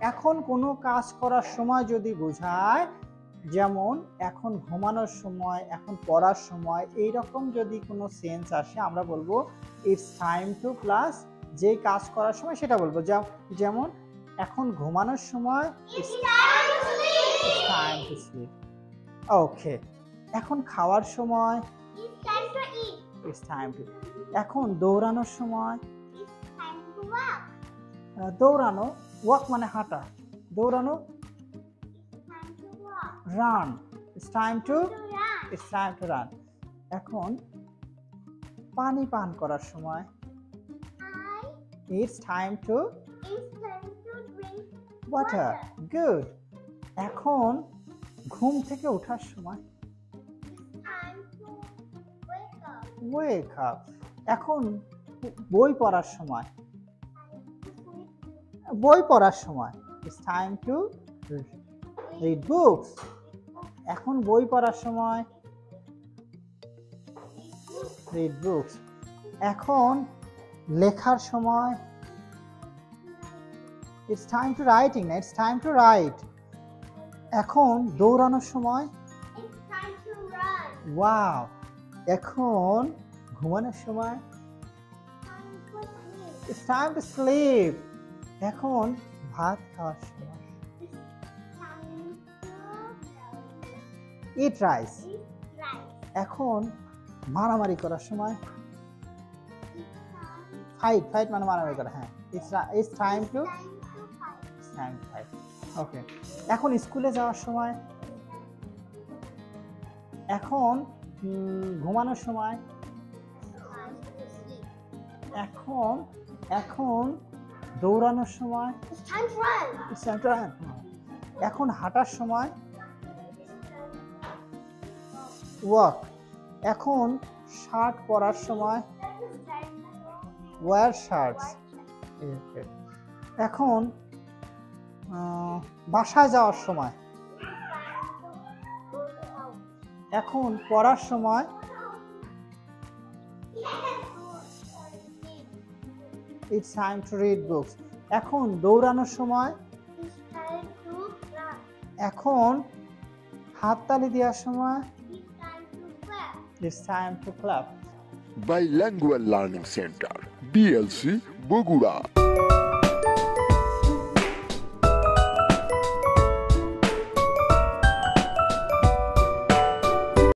এখন কোনো কাজ করার সময় যদি বোঝায়, যেমন এখন ঘুমানোর সময়, এখন পড়ার সময়, এইরকম যদি কোনো সেন্স আসে আমরা বলবো ইটস টাইম টু প্লাস যে কাজ করার সময় সেটা বলবো। যেমন এখন ঘুমানোর সময় ইটস টাইম টু স্লিপ। ওকে, এখন খাওয়ার সময় ইটস টাইম টু। এখন দৌড়ানোর সময় দৌড়ানো, ওয়াক মানে হাঁটা, দৌড়ানো run, it's time to run. এখন পানি পান করার সময় it's time to water, good. এখন ঘুম থেকে ওঠার সময় ওয়েক আপ। এখন বই পড়ার সময় it's time to read books. এখন বই পড়ার সময় রিড বুকস। এখন লেখার সময় ইটস টাইম টু রাইটিং, না ইটস টাইম টু রাইট। এখন দৌড়ানোর সময় ওয়াও। এখন ঘুমানোর সময় ইটস টাইম টু স্লিপ। এখন ভাত খাওয়ার সময় ইট রাইস। এখন মারামারি করার সময় ফাইট মানে মারামারি করা, হ্যাঁ ইটস টাইম টু ফাইট। ওকে, এখন স্কুলে যাওয়ার সময়, এখন ঘুমানোর সময়, এখন দৌড়ানোর সময়, এখন হাঁটার সময় ওয়াক। এখন শার্ট পরার সময় ওয়্যার শার্টস। এখন বাসায় যাওয়ার সময়, এখন পড়ার সময় it's time to read books. এখন দৌড়ানোর সময়, এখন হাততালি দেওয়ার সময় it's time to clap. Bilingual Learning Center, BLC, Bogura.